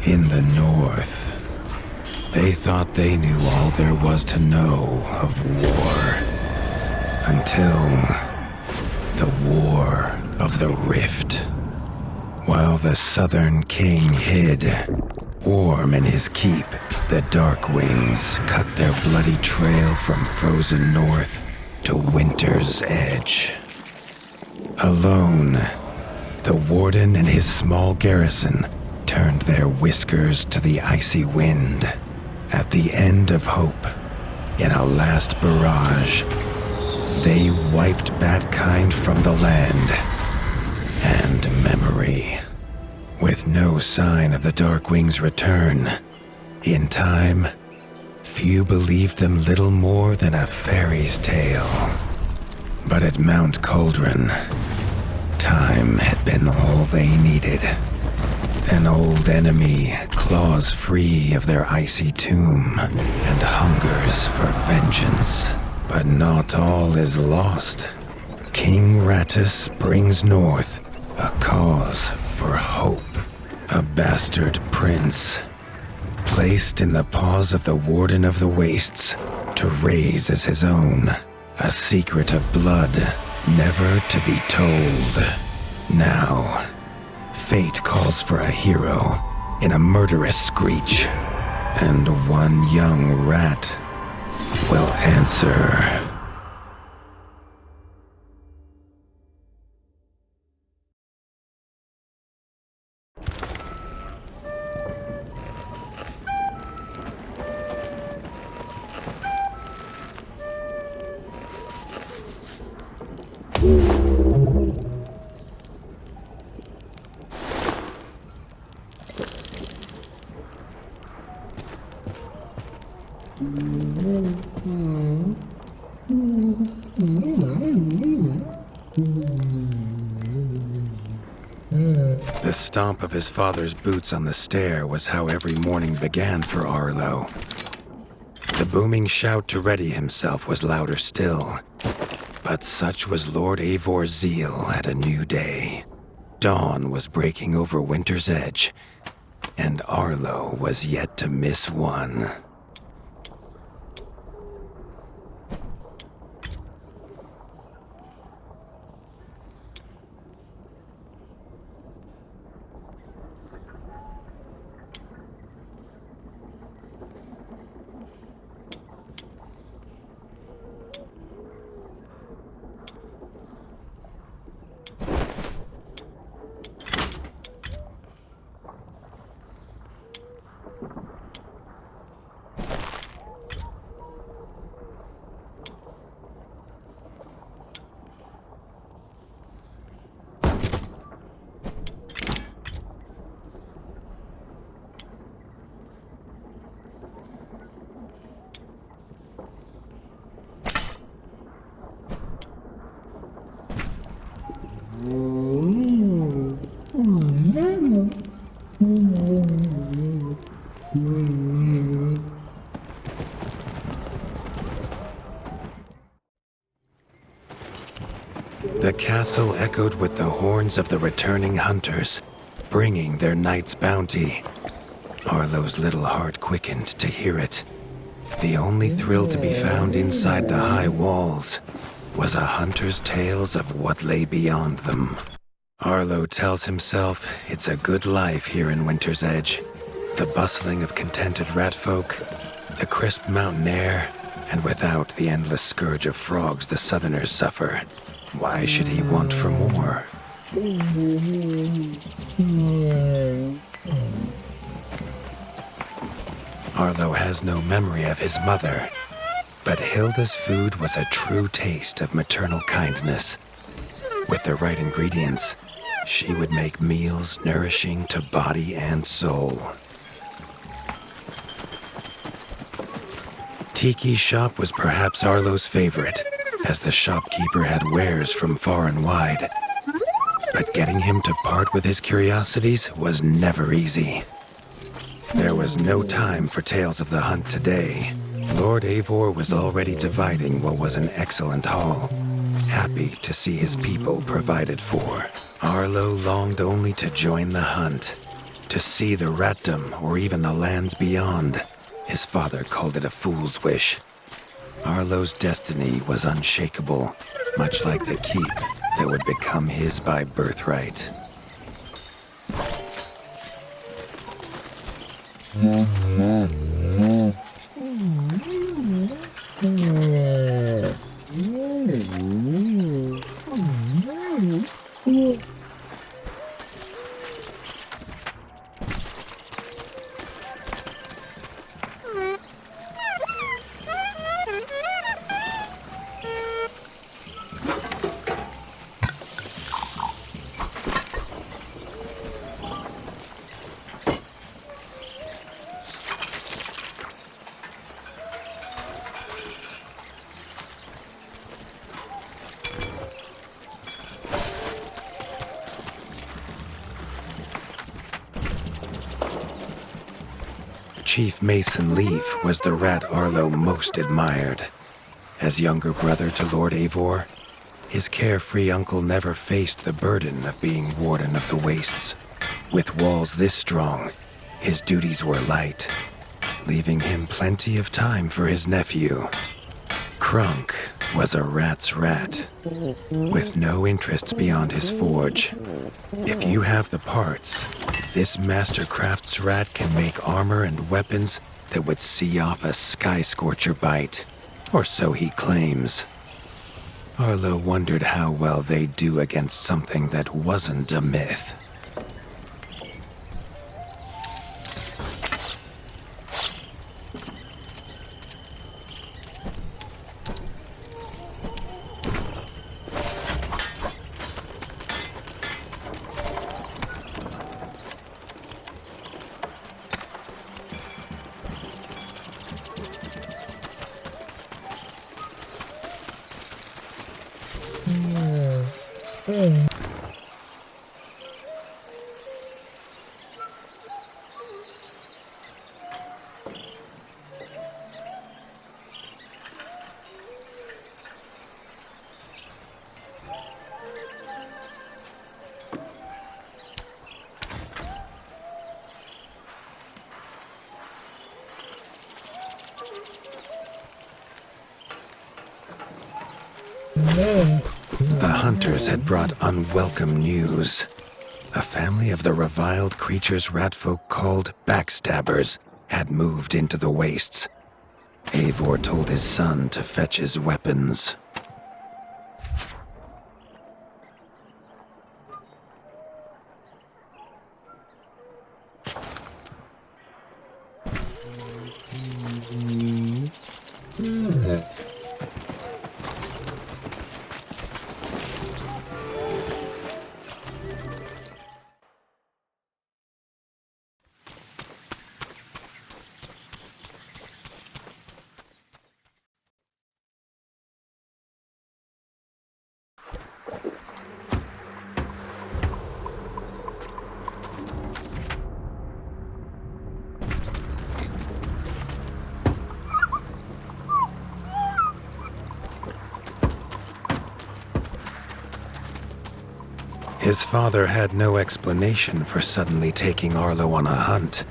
In the north, they thought they knew all there was to know of war. Until the War of the Rift. While the southern king hid, warm in his keep, the Darkwings cut their bloody trail from frozen north to winter's edge. Alone, the Warden and his small garrison turned their whiskers to the icy wind. At the end of hope, in a last barrage, they wiped Batkind from the land and memory. With no sign of the Darkwings' return, in time, few believed them little more than a fairy's tale. But at Mount Cauldron, time had been all they needed. An old enemy claws free of their icy tomb and hungers for vengeance. But not all is lost. King Rattus brings north a cause for hope. A bastard prince, placed in the paws of the Warden of the Wastes to raise as his own. A secret of blood never to be told. Now, fate calls for a hero in a murderous screech, and one young rat will answer. The stomp of his father's boots on the stair was how every morning began for Arlo. The booming shout to ready himself was louder still, but such was Lord Eivor's zeal at a new day. Dawn was breaking over winter's edge, and Arlo was yet to miss one. The castle echoed with the horns of the returning hunters, bringing their night's bounty. Arlo's little heart quickened to hear it. The only thrill to be found inside the high walls was a hunter's tales of what lay beyond them. Arlo tells himself it's a good life here in Winter's Edge. The bustling of contented ratfolk, the crisp mountain air, and without the endless scourge of frogs the southerners suffer. Why should he want for more? Arlo has no memory of his mother, but Hilda's food was a true taste of maternal kindness. With the right ingredients, she would make meals nourishing to body and soul. Tiki's shop was perhaps Arlo's favorite, as the shopkeeper had wares from far and wide. But getting him to part with his curiosities was never easy. There was no time for tales of the hunt today. Lord Eivor was already dividing what was an excellent haul, happy to see his people provided for. Arlo longed only to join the hunt, To see the ratdom or even the lands beyond, his father called it a fool's wish. Arlo's destiny was unshakable, much like the keep that would become his by birthright. Chief Mason Leaf was the rat Arlo most admired. As younger brother to Lord Eivor, his carefree uncle never faced the burden of being Warden of the Wastes. With walls this strong, his duties were light, leaving him plenty of time for his nephew. Krunk was a rat's rat, with no interests beyond his forge. If you have the parts, this Mastercraft's rat can make armor and weapons that would see off a sky scorcher bite, or so he claims. Arlo wondered how well they'd do against something that wasn't a myth. The hunters had brought unwelcome news. A family of the reviled creatures ratfolk called backstabbers had moved into the wastes. Eivor told his son to fetch his weapons. His father had no explanation for suddenly taking Arlo on a hunt.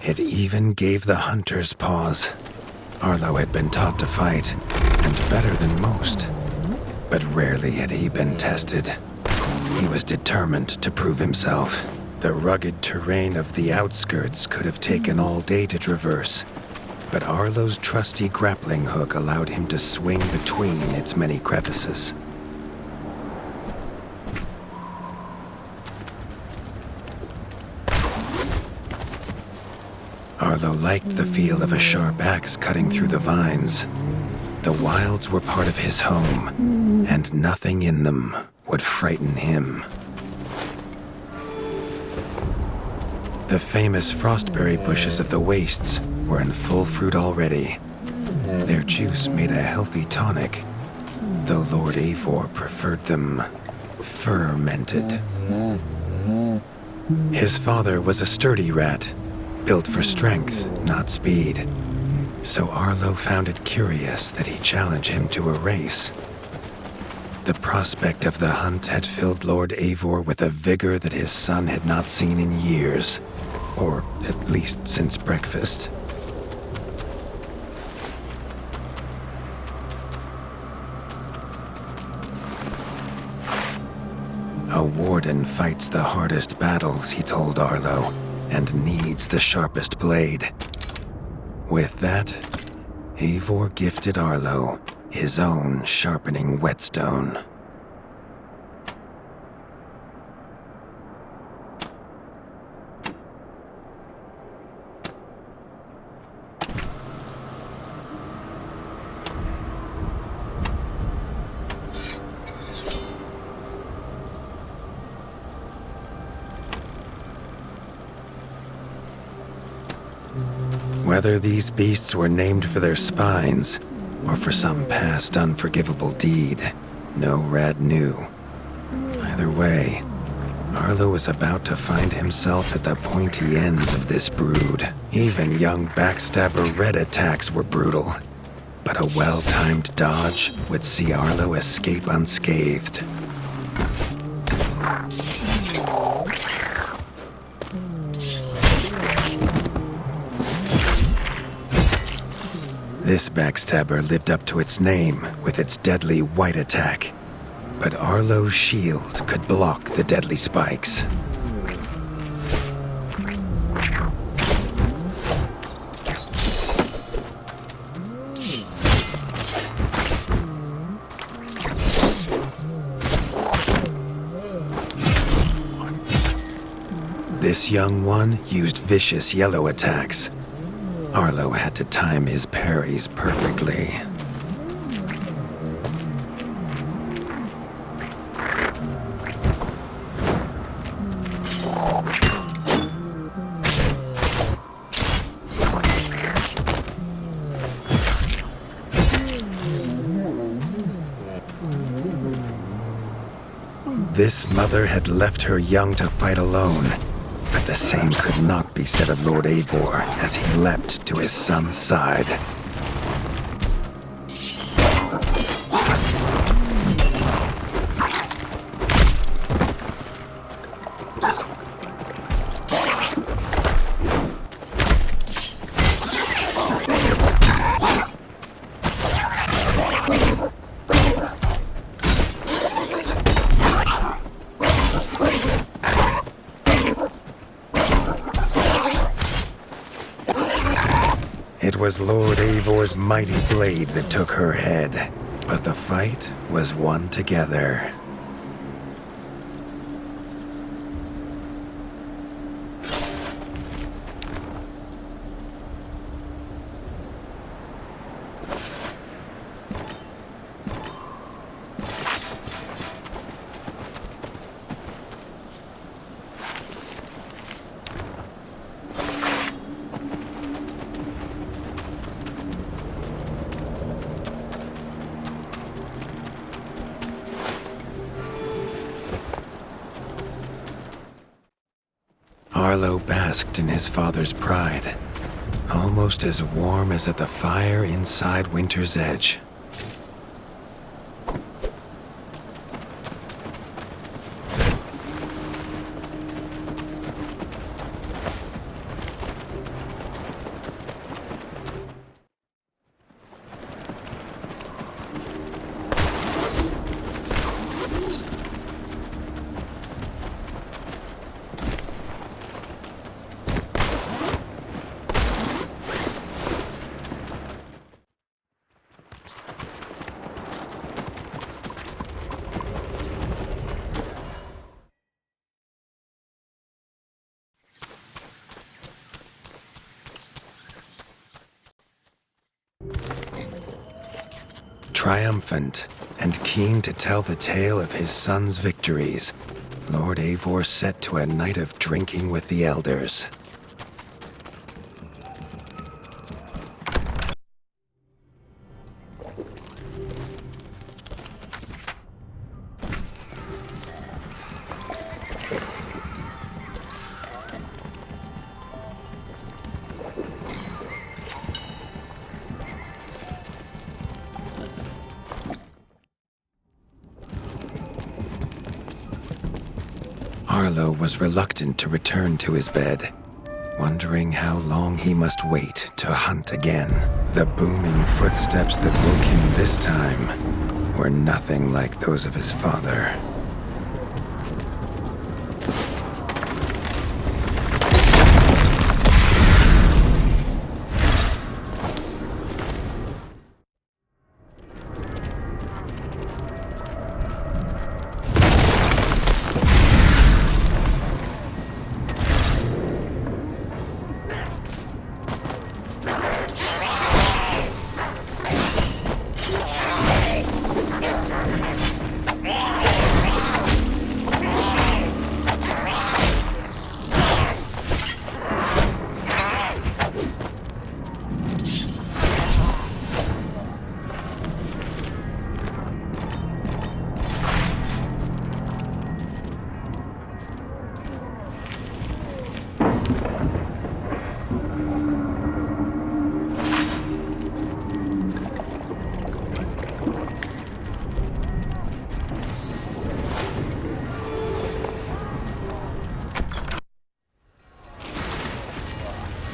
It even gave the hunters pause. Arlo had been taught to fight, and better than most. But rarely had he been tested. He was determined to prove himself. The rugged terrain of the outskirts could have taken all day to traverse, but Arlo's trusty grappling hook allowed him to swing between its many crevices. Arlo liked the feel of a sharp axe cutting through the vines. The wilds were part of his home, and nothing in them would frighten him. The famous frostberry bushes of the wastes were in full fruit already. Their juice made a healthy tonic, though Lord Eivor preferred them fermented. His father was a sturdy rat, built for strength, not speed. So Arlo found it curious that he challenge him to a race. The prospect of the hunt had filled Lord Eivor with a vigor that his son had not seen in years. or at least since breakfast. A warden fights the hardest battles, he told Arlo, and needs the sharpest blade. With that, Eivor gifted Arlo his own sharpening whetstone. Whether these beasts were named for their spines, or for some past unforgivable deed, no rat knew. Either way, Arlo was about to find himself at the pointy ends of this brood. Even young backstabber Red attacks were brutal, but a well-timed dodge would see Arlo escape unscathed. This backstabber lived up to its name with its deadly white attack, but Arlo's shield could block the deadly spikes. This young one used vicious yellow attacks. Arlo had to time his parries perfectly. This mother had left her young to fight alone. But the same could not be said of Lord Eivor as he leapt to his son's side. It was Lord Eivor's mighty blade that took her head, but the fight was won together. Arlo basked in his father's pride, almost as warm as at the fire inside Winter's Edge. Triumphant and keen to tell the tale of his son's victories, Lord Eivor set to a night of drinking with the elders. Arlo was reluctant to return to his bed. wondering how long he must wait to hunt again. The booming footsteps that woke him this time were nothing like those of his father.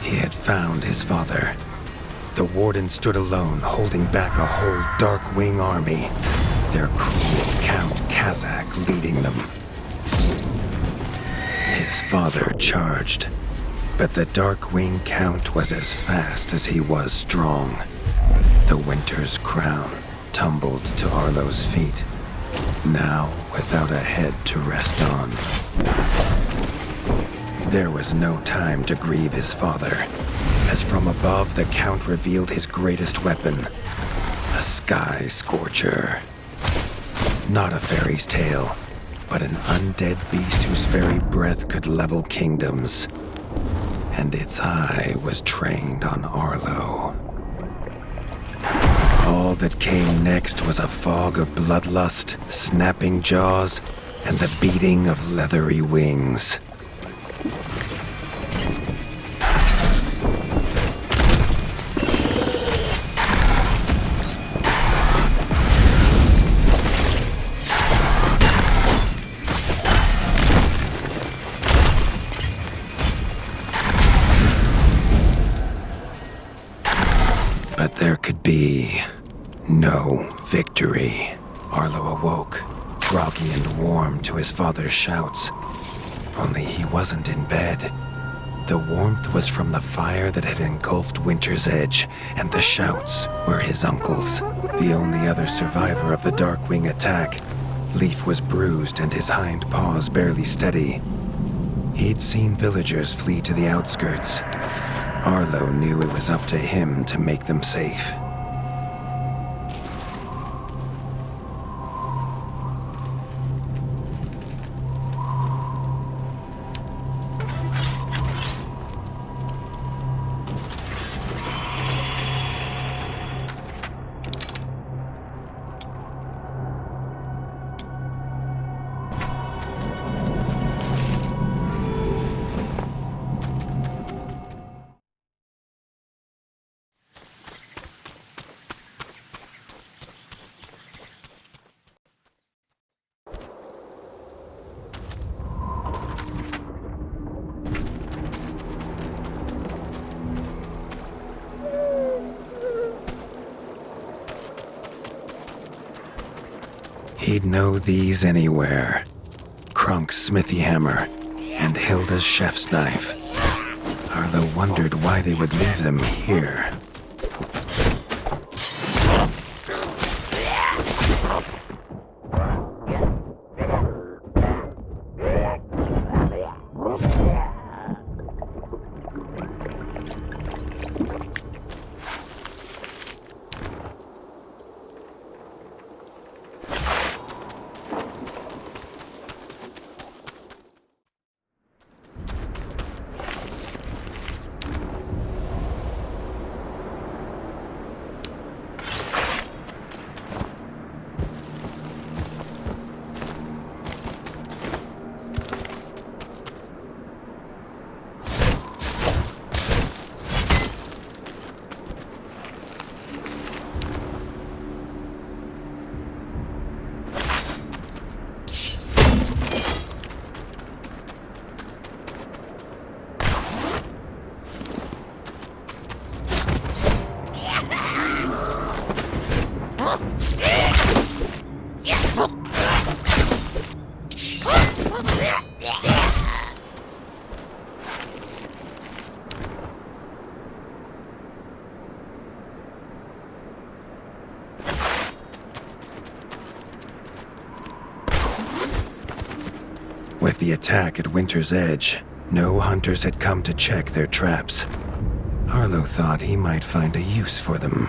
He had found his father. The Warden stood alone, holding back a whole Darkwing army, their cruel Count Kazak leading them. His father charged, but the Darkwing Count was as fast as he was strong. The Winter's crown tumbled to Arlo's feet, now without a head to rest on. There was no time to grieve his father, as from above the Count revealed his greatest weapon, a Sky Scorcher. Not a fairy's tale, but an undead beast whose very breath could level kingdoms. And its eye was trained on Arlo. All that came next was a fog of bloodlust, snapping jaws, and the beating of leathery wings. But there could be no victory. Arlo awoke, groggy and warm to his father's shouts. Only he wasn't in bed. The warmth was from the fire that had engulfed Winter's Edge, and the shouts were his uncle's. The only other survivor of the Darkwing attack, Leaf was bruised and his hind paws barely steady. He'd seen villagers flee to the outskirts. Arlo knew it was up to him to make them safe. He'd know these anywhere. Krunk's smithy hammer and Hilda's chef's knife. Arlo wondered why they would leave them here. the attack at Winter's Edge, no hunters had come to check their traps. Arlo thought he might find a use for them.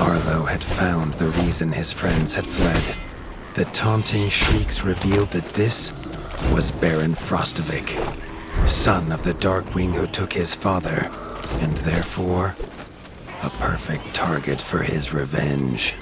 Arlo had found the reason his friends had fled. The taunting shrieks revealed that this was Baron Frostovic, son of the Darkwing who took his father, and therefore a perfect target for his revenge.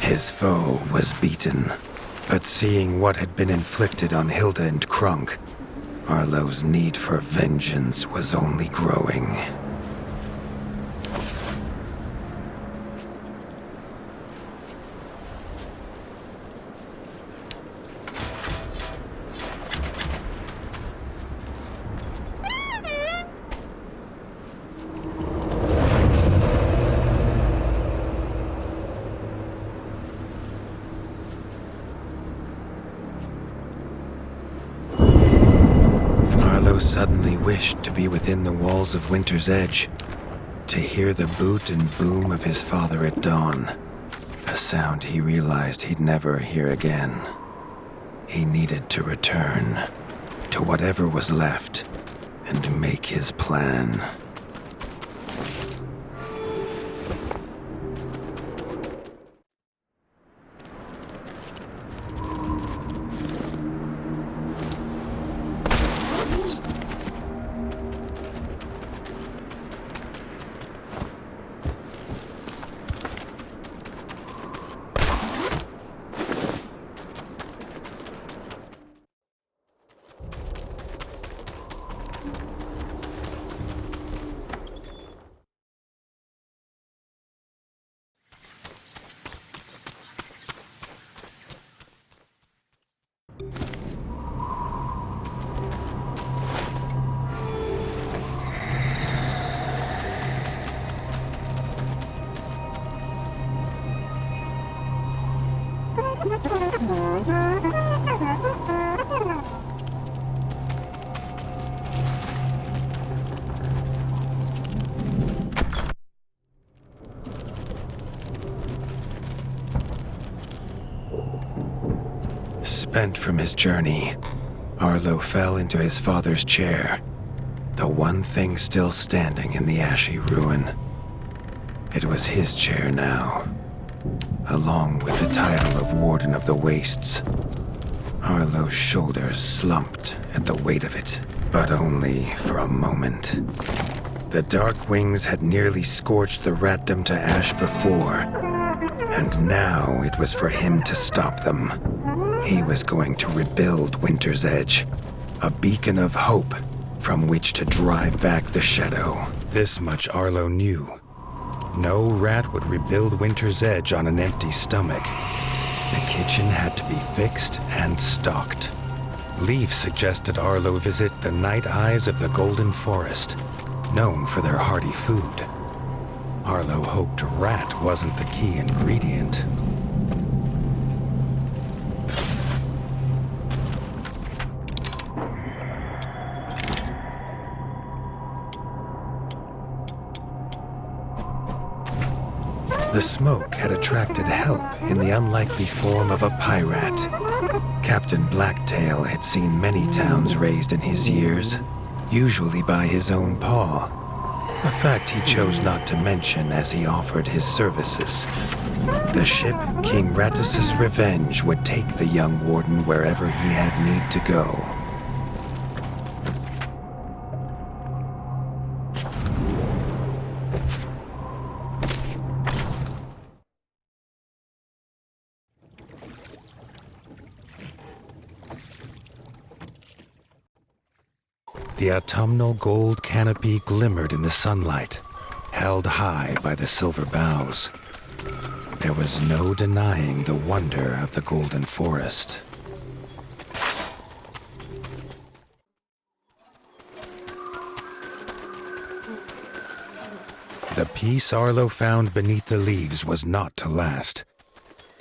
His foe was beaten, but seeing what had been inflicted on Hilda and Krunk, Arlo's need for vengeance was only growing. Suddenly wished to be within the walls of Winter's Edge, to hear the boot and boom of his father at dawn, a sound he realized he'd never hear again. He needed to return to whatever was left and make his plan. Spent from his journey, Arlo fell into his father's chair, the one thing still standing in the ashy ruin. It was his chair now, along with the title of Warden of the Wastes. Arlo's shoulders slumped at the weight of it, but only for a moment. The dark wings had nearly scorched the ratdom to ash before, and now it was for him to stop them. He was going to rebuild Winter's Edge, a beacon of hope from which to drive back the shadow. This much Arlo knew. No rat would rebuild Winter's Edge on an empty stomach. The kitchen had to be fixed and stocked. Leaf suggested Arlo visit the Night Eyes of the Golden Forest, known for their hearty food. Arlo hoped rat wasn't the key ingredient. The smoke had attracted help in the unlikely form of a pirate. Captain Blacktail had seen many towns razed in his years, usually by his own paw, a fact he chose not to mention as he offered his services. The ship King Rattus's Revenge would take the young warden wherever he had need to go. The autumnal gold canopy glimmered in the sunlight, held high by the silver boughs. There was no denying the wonder of the golden forest. The peace Arlo found beneath the leaves was not to last.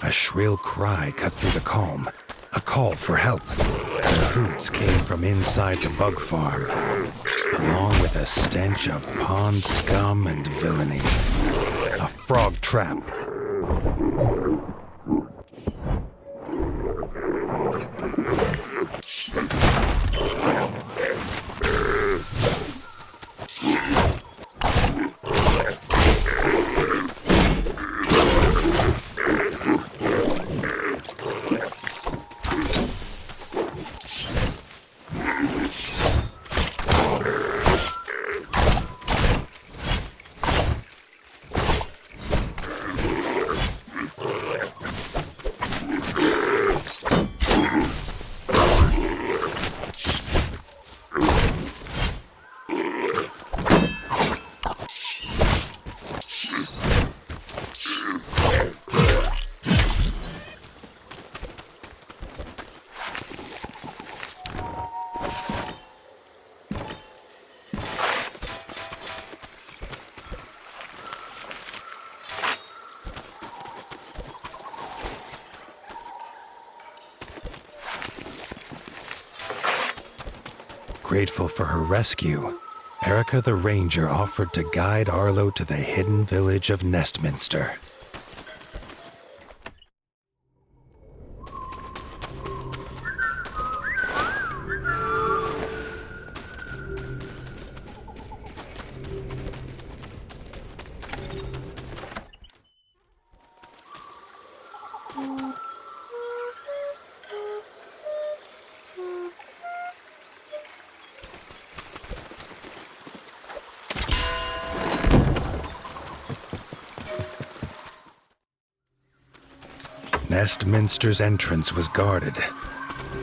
A shrill cry cut through the calm, a call for help. The hoots came from inside the bug farm, along with a stench of pond scum and villainy. A frog trap. grateful for her rescue, Erica the Ranger offered to guide Arlo to the hidden village of Nestminster. Nestminster's entrance was guarded.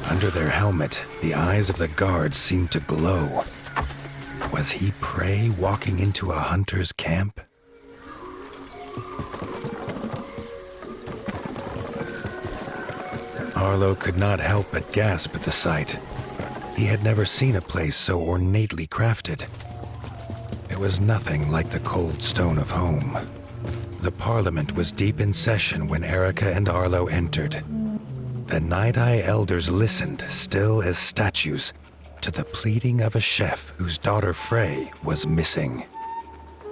Under their helmet, the eyes of the guards seemed to glow. Was he prey walking into a hunter's camp? Arlo could not help but gasp at the sight. He had never seen a place so ornately crafted. It was nothing like the cold stone of home. The Parliament was deep in session when Erica and Arlo entered. The Night-Eye elders listened, still as statues, to the pleading of a chef whose daughter Frey was missing.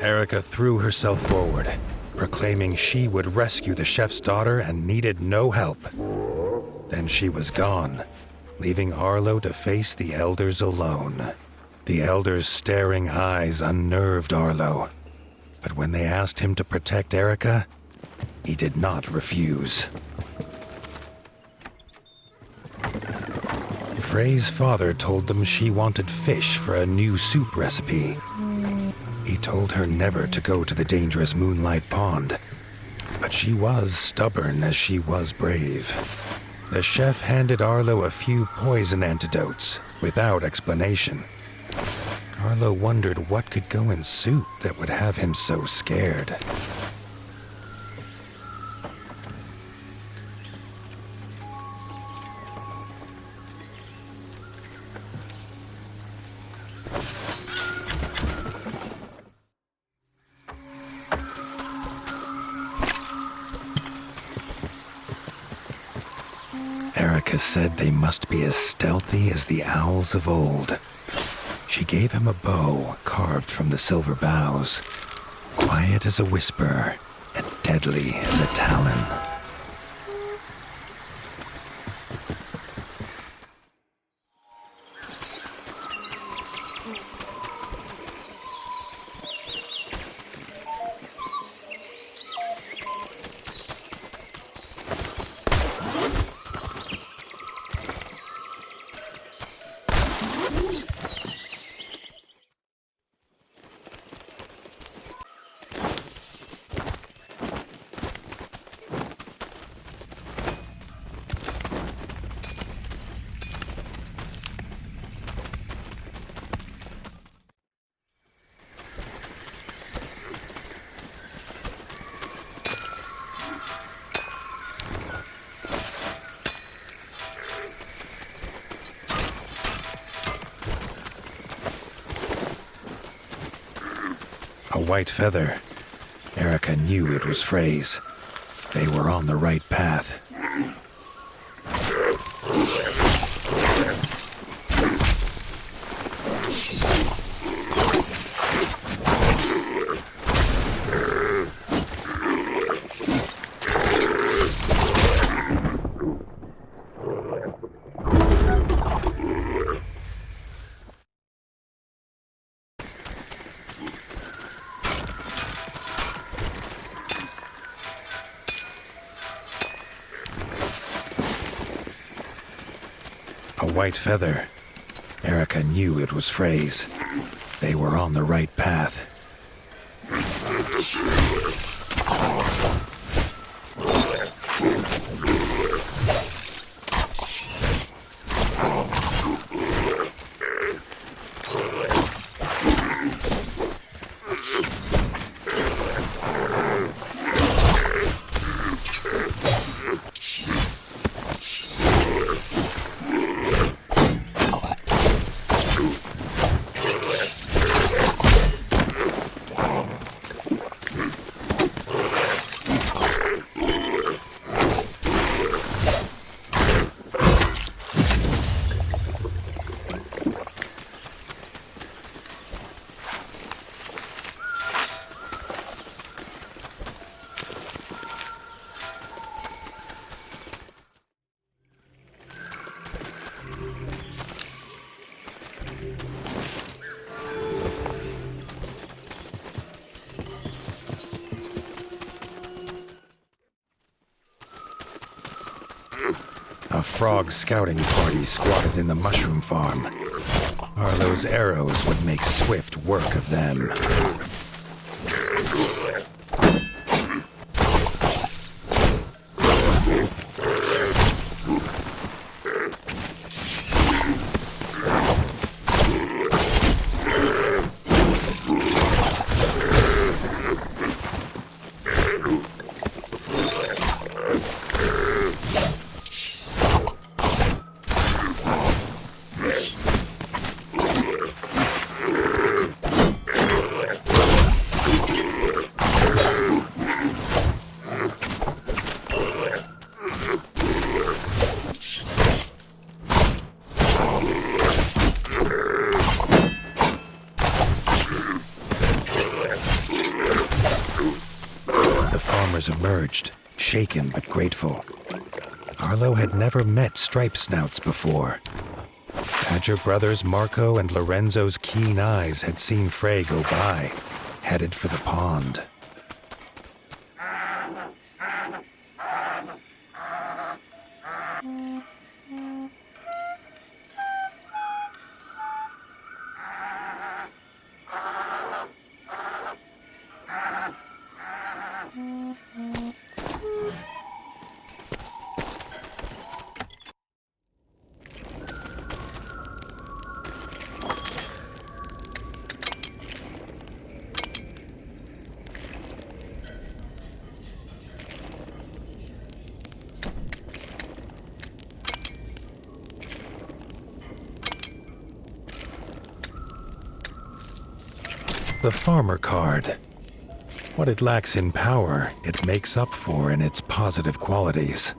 Erica threw herself forward, proclaiming she would rescue the chef's daughter and needed no help. Then she was gone, leaving Arlo to face the elders alone. The elders' staring eyes unnerved Arlo. But when they asked him to protect Erica, he did not refuse. Frey's father told them she wanted fish for a new soup recipe. He told her never to go to the dangerous Moonlight Pond, but she was stubborn as she was brave. The chef handed Arlo a few poison antidotes without explanation. Arlo wondered what could go in soup that would have him so scared. Erica said they must be as stealthy as the owls of old. She gave him a bow carved from the silver boughs, quiet as a whisper and deadly as a talon. A white feather. Erica knew it was Frey's. They were on the right path. A white feather. Erica knew it was Frey's. They were on the right path. A frog scouting party squatted in the mushroom farm. Arlo's arrows would make swift work of them. Emerged, shaken but grateful. Arlo had never met stripe snouts before. Badger brothers Marco and Lorenzo's keen eyes had seen Frey go by, headed for the pond. The farmer card. What it lacks in power, it makes up for in its positive qualities.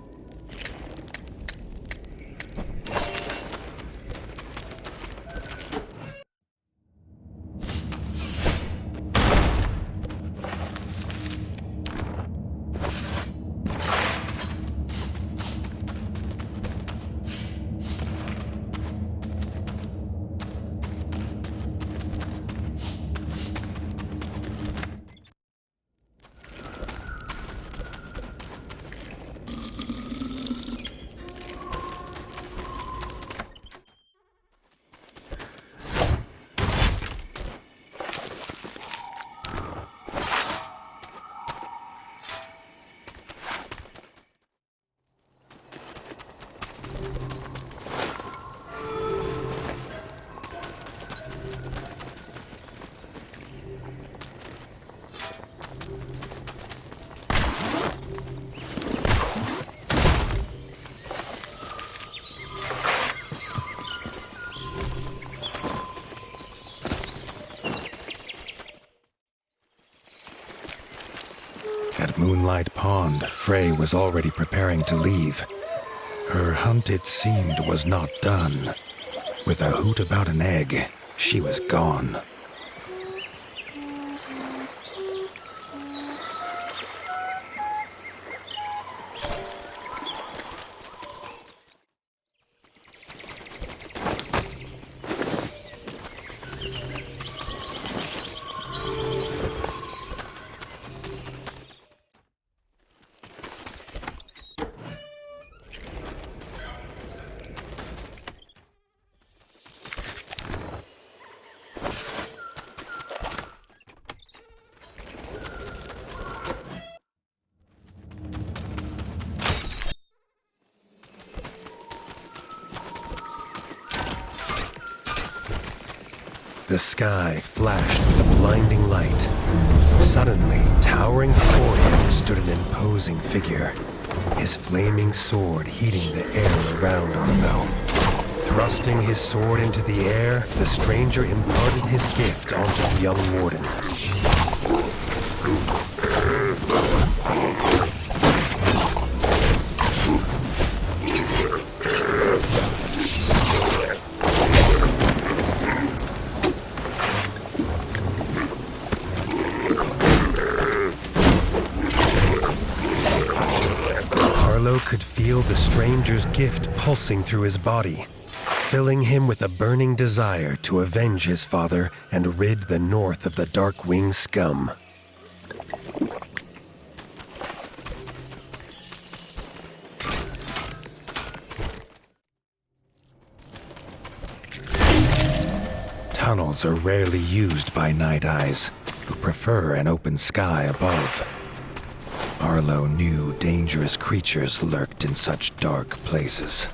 At Moonlight Pond, Frey was already preparing to leave. Her hunt, it seemed, was not done. With a hoot about an egg, she was gone. The sky flashed with a blinding light. Suddenly, towering before him stood an imposing figure, his flaming sword heating the air around Arlo. Thrusting his sword into the air, the stranger imparted his gift onto the young Warden. Arlo could feel the stranger's gift pulsing through his body, filling him with a burning desire to avenge his father and rid the North of the Darkwing scum. tunnels are rarely used by night eyes, who prefer an open sky above. Arlo knew dangerous creatures lurked in such dark places.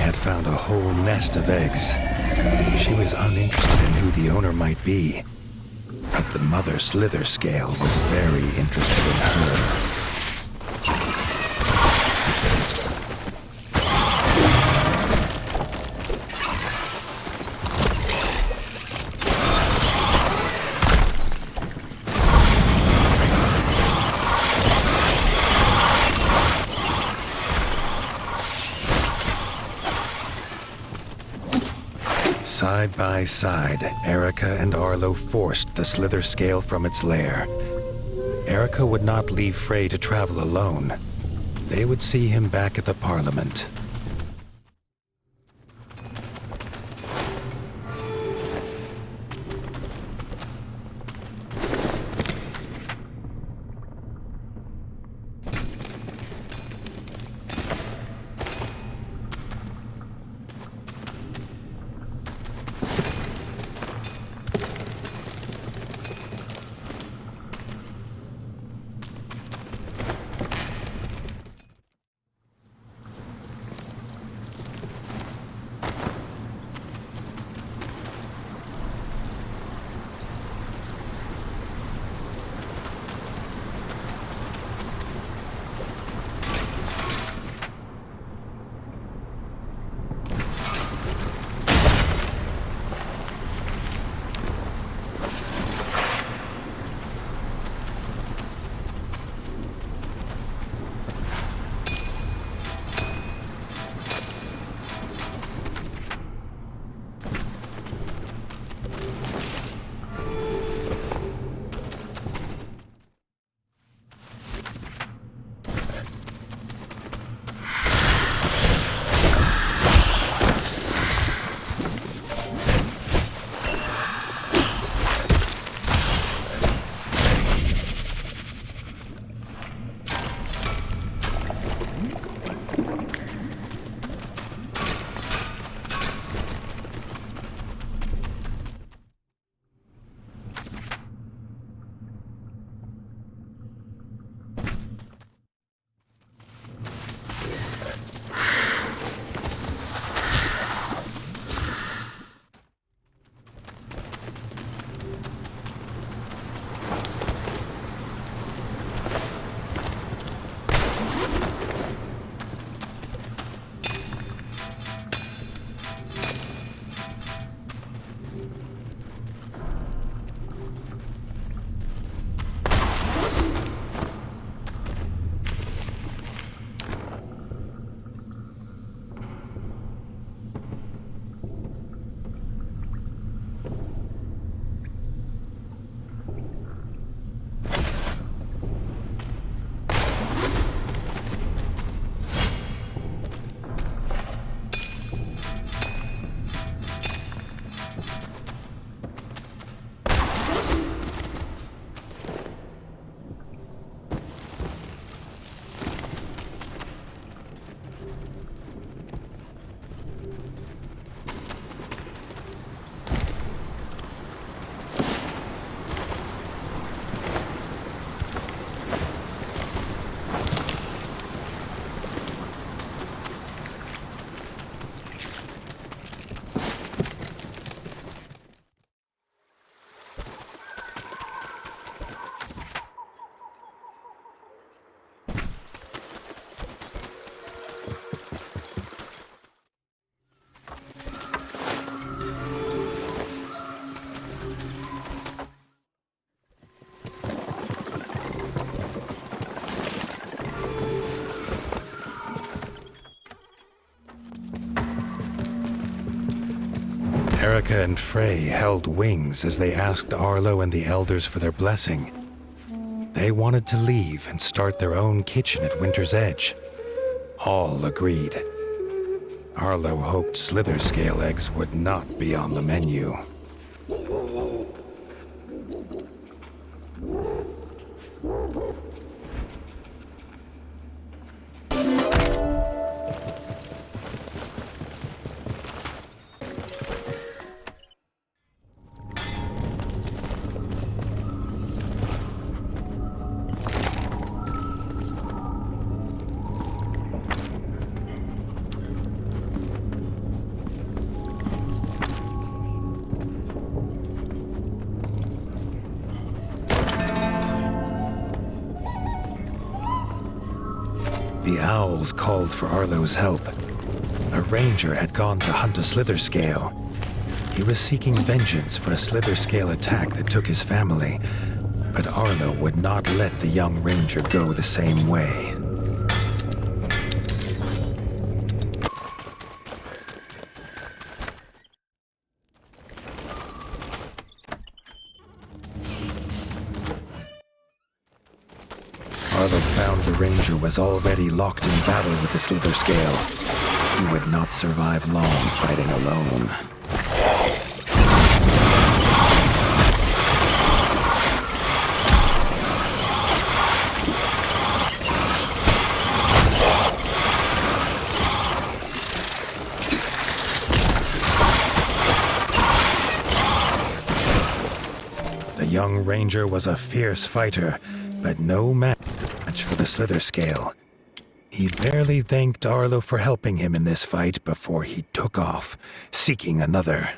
had found a whole nest of eggs. She was uninterested in who the owner might be, but the mother slither scale was very interested in her. Side by side, Erica and Arlo forced the slither scale from its lair. Erica would not leave Frey to travel alone. They would see him back at the Parliament. Erica and Frey held wings as they asked Arlo and the elders for their blessing. They wanted to leave and start their own kitchen at Winter's Edge. All agreed. Arlo hoped slither scale eggs would not be on the menu. howls called for Arlo's help. A ranger had gone to hunt a slither scale. He was seeking vengeance for a slither scale attack that took his family, but Arlo would not let the young ranger go the same way. Arlo found the ranger was already locked in battle with the slither scale. He would not survive long fighting alone. The young ranger was a fierce fighter, but no match for the slither scale. He barely thanked Arlo for helping him in this fight before he took off, seeking another.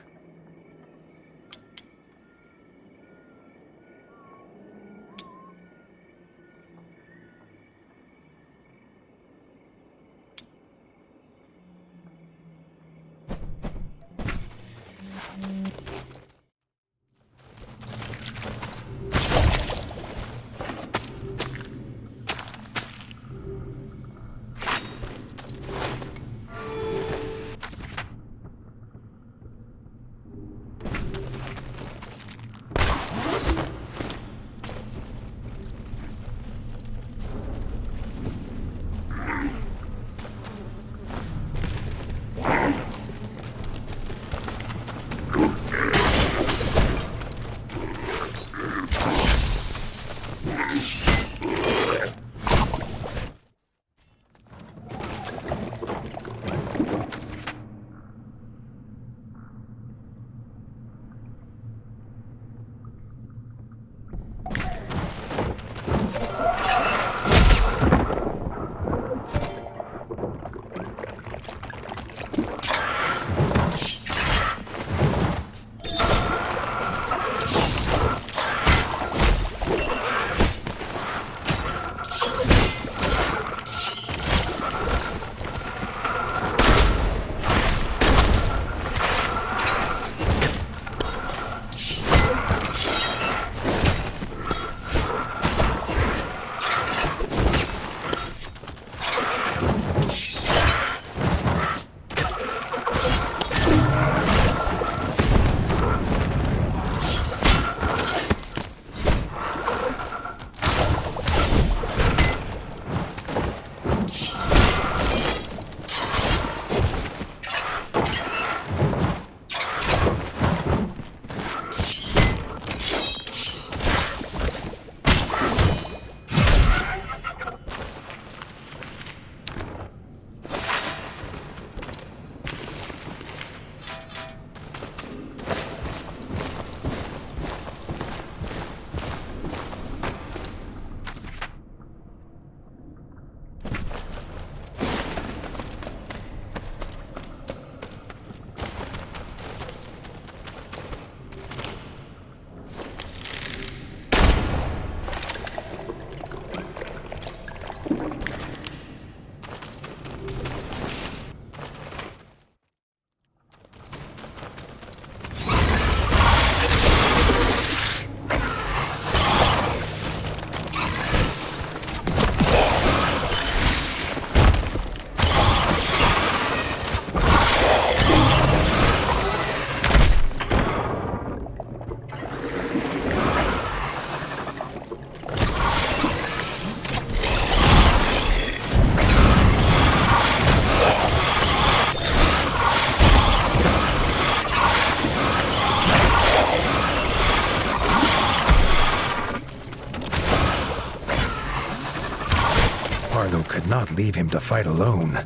Arlo could not leave him to fight alone.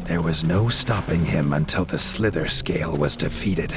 There was no stopping him until the slither scale was defeated.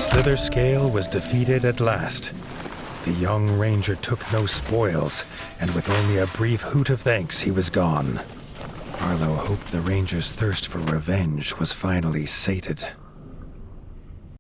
Slither Scale was defeated at last. The young ranger took no spoils, and with only a brief hoot of thanks, he was gone. Arlo hoped the ranger's thirst for revenge was finally sated.